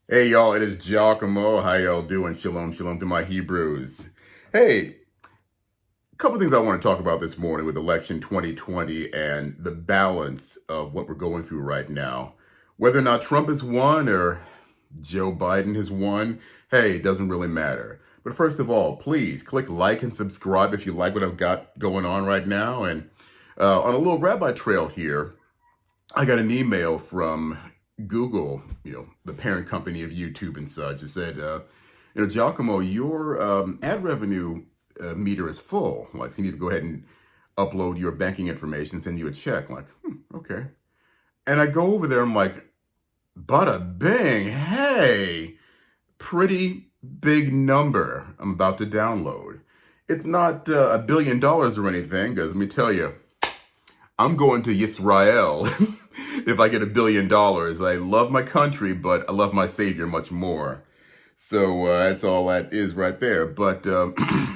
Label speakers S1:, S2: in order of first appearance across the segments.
S1: Hey y'all, it is Giacomo. How y'all doing? Shalom, shalom to my Hebrews. Hey, a couple things I want to talk about this morning with election 2020 and the balance of what we're going through right now. Whether or not Trump has won or Joe Biden has won, hey, it doesn't really matter. But first of all, please click like and subscribe if you like what I've got going on right now. And on a little rabbi trail here, I got an email from Google, the parent company of YouTube and such. It said, Giacomo, your ad revenue meter is full. Like, so you need to go ahead and upload your banking information, send you a check. I'm like, okay. And I go over there, I'm like, bada bing, hey, pretty big number I'm about to download. It's not $1 billion or anything, because let me tell you, I'm going to Israel if I get $1 billion. I love my country, but I love my Savior much more. So that's all that is right there. But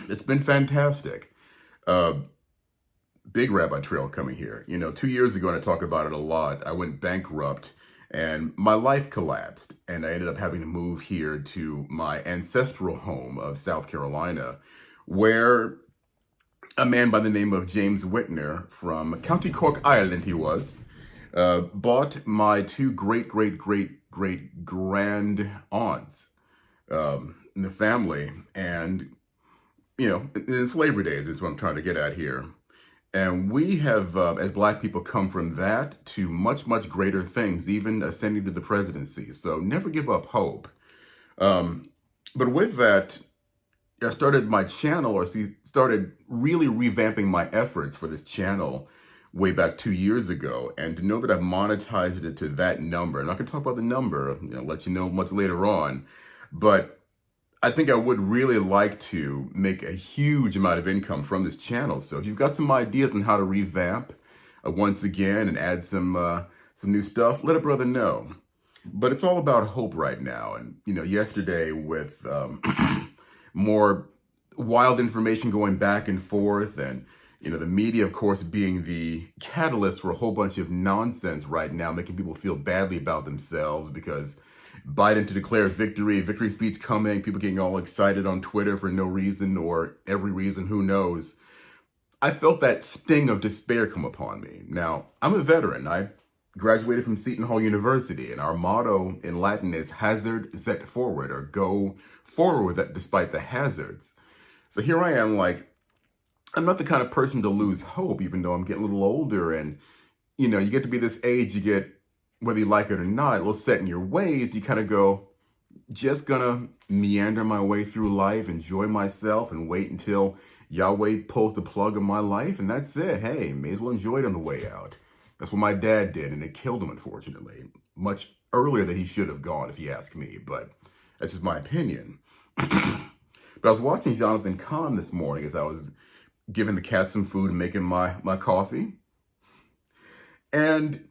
S1: it's been fantastic. Uh, big Rabbi Trail coming here. 2 years ago, and I talk about it a lot, I went bankrupt and my life collapsed. And I ended up having to move here to my ancestral home of South Carolina, where a man by the name of James Whitner from County Cork, Ireland, he was, bought my two great grand aunts in the family. And, in slavery days is what I'm trying to get at here. And we have, as Black people, come from that to much greater things, even ascending to the presidency. So never give up hope. But with that, I started my channel, started really revamping my efforts for this channel way back 2 years ago. And to know that I've monetized it to that number, and I can talk about the number, let you know much later on. But I think I would really like to make a huge amount of income from this channel. So if you've got some ideas on how to revamp once again and add some new stuff, let a brother know. But it's all about hope right now. And, yesterday with more wild information going back and forth, and the media, of course, being the catalyst for a whole bunch of nonsense right now, making people feel badly about themselves because Biden to declare victory speech coming, people getting all excited on Twitter for no reason or every reason, who knows. I felt that sting of despair come upon me. Now, I'm a veteran. I graduated from Seton Hall University, and our motto in Latin is hazard set forward, or go forward with it despite the hazards. So here I am, like, I'm not the kind of person to lose hope, even though I'm getting a little older. And, you get to be this age, you get, whether you like it or not, a little set in your ways. You kind of go, just gonna meander my way through life, enjoy myself, and wait until Yahweh pulls the plug of my life, and that's it. Hey, may as well enjoy it on the way out. That's what my dad did, and it killed him, unfortunately. Much earlier than he should have gone, if you ask me, but that's just my opinion. But I was watching Jonathan Kahn this morning as I was giving the cat some food and making my coffee. And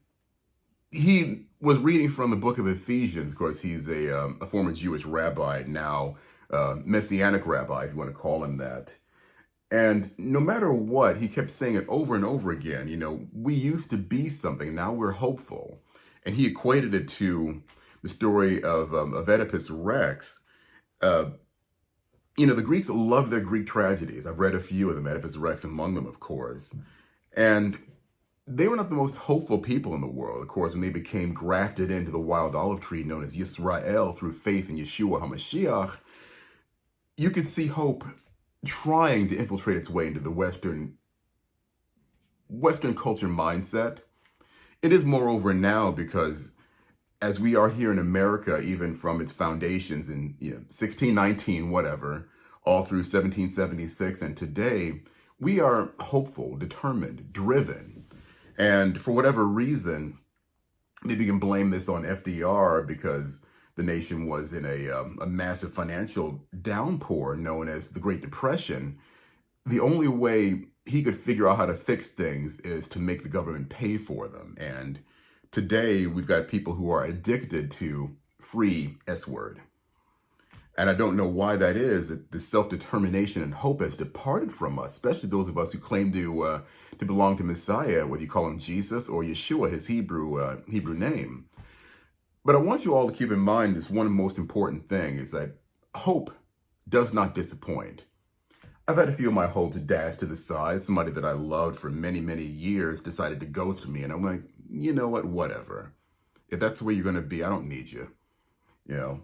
S1: he was reading from the book of Ephesians. Of course, he's a former Jewish rabbi, now Messianic rabbi, if you want to call him that. And no matter what, he kept saying it over and over again. We used to be something, now we're hopeful. And he equated it to the story of Oedipus Rex. The Greeks love their Greek tragedies. I've read a few of them, Oedipus Rex among them, of course. And they were not the most hopeful people in the world, of course, when they became grafted into the wild olive tree known as Yisrael through faith in Yeshua HaMashiach. You could see hope trying to infiltrate its way into the Western culture mindset. It is, moreover, now, because as we are here in America, even from its foundations in 1619, whatever, all through 1776 and today, we are hopeful, determined, driven. And for whatever reason, maybe you can blame this on FDR because the nation was in a massive financial downpour known as the Great Depression. The only way he could figure out how to fix things is to make the government pay for them. And today, we've got people who are addicted to free S-word. And I don't know why that is. The self-determination and hope has departed from us, especially those of us who claim to belong to Messiah, whether you call him Jesus or Yeshua, his Hebrew name. But I want you all to keep in mind this one most important thing is that hope does not disappoint. I've had a few of my hopes dashed to the side. Somebody that I loved for many, many years decided to ghost me. And I'm like, you know what? Whatever. If that's where you're going to be, I don't need you. You know,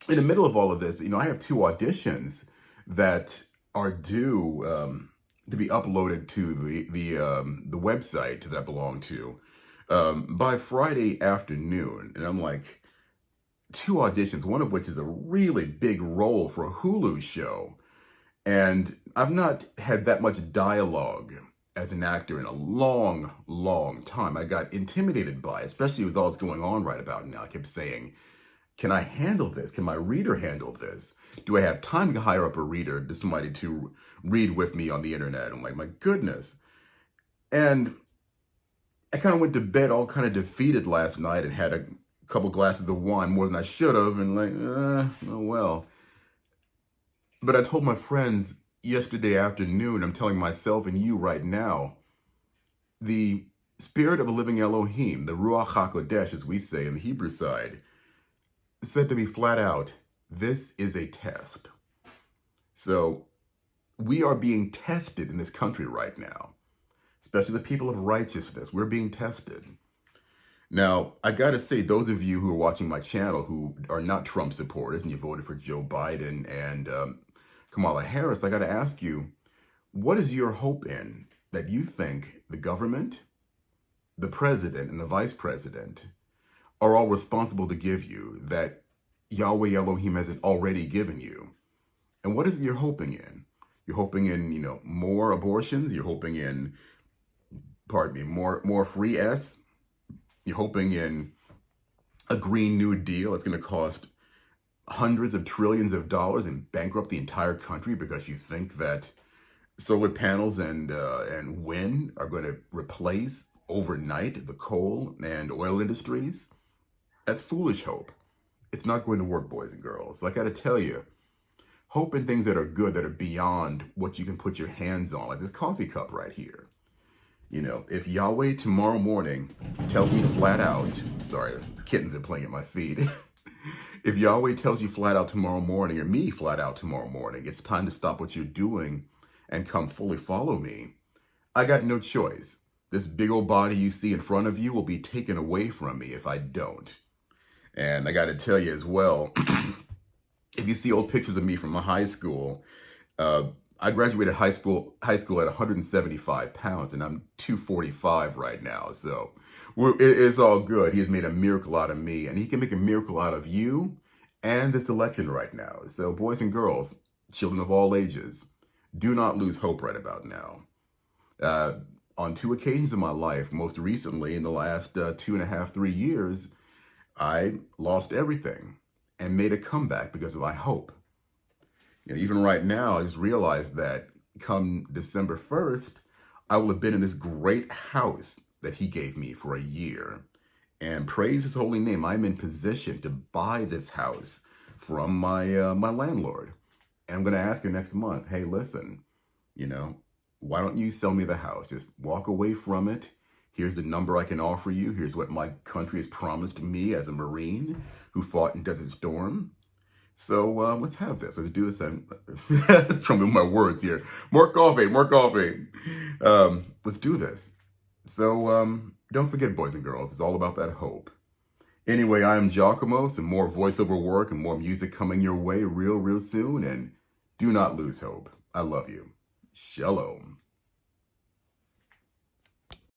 S1: in the middle of all of this, I have 2 auditions that are due to be uploaded to the website that I belong to by Friday afternoon. And I'm like, 2 auditions, one of which is a really big role for a Hulu show. And I've not had that much dialogue as an actor in a long, long time. I got intimidated by it, especially with all that's going on right about now. I kept saying, can I handle this? Can my reader handle this? Do I have time to hire up a reader, to somebody to read with me on the internet? I'm like, my goodness. And I kind of went to bed all kind of defeated last night and had a couple glasses of wine, more than I should have, and like, oh well. But I told my friends yesterday afternoon, I'm telling myself and you right now, the spirit of the living Elohim, the Ruach HaKodesh, as we say in the Hebrew side, said to me flat out, this is a test. So we are being tested in this country right now, especially the people of righteousness. We're being tested. Now, I got to say, those of you who are watching my channel who are not Trump supporters and you voted for Joe Biden and Kamala Harris, I got to ask you, what is your hope in that you think the government, the president, and the vice president are all responsible to give you, that Yahweh Elohim hasn't already given you? And what is it you're hoping in? You're hoping in, more abortions? You're hoping in, more free S? You're hoping in a Green New Deal that's going to cost hundreds of trillions of dollars and bankrupt the entire country because you think that solar panels and wind are going to replace overnight the coal and oil industries? That's foolish hope. It's not going to work, boys and girls. I got to tell you, hope in things that are good, that are beyond what you can put your hands on, like this coffee cup right here. If Yahweh tomorrow morning tells me flat out, sorry, kittens are playing at my feet. If Yahweh tells you flat out tomorrow morning, or me flat out tomorrow morning, it's time to stop what you're doing and come fully follow me, I got no choice. This big old body you see in front of you will be taken away from me if I don't. And I got to tell you as well, if you see old pictures of me from my high school, I graduated high school at 175 pounds, and I'm 245 right now. So it's all good. He has made a miracle out of me, and he can make a miracle out of you and this election right now. So boys and girls, children of all ages, do not lose hope right about now. On 2 occasions in my life, most recently in the last 2.5, 3 years, I lost everything and made a comeback because of my hope. Even right now, I just realized that come December 1st, I will have been in this great house that he gave me for a year. And praise his holy name, I'm in position to buy this house from my landlord. And I'm going to ask her next month, hey, listen, why don't you sell me the house? Just walk away from it. Here's the number I can offer you. Here's what my country has promised me as a Marine who fought in Desert Storm. So let's have this. Let's do this. Let's trouble my words here. More coffee. Let's do this. So don't forget, boys and girls, it's all about that hope. Anyway, I am Giacomo. Some more voiceover work and more music coming your way real soon. And do not lose hope. I love you. Shalom.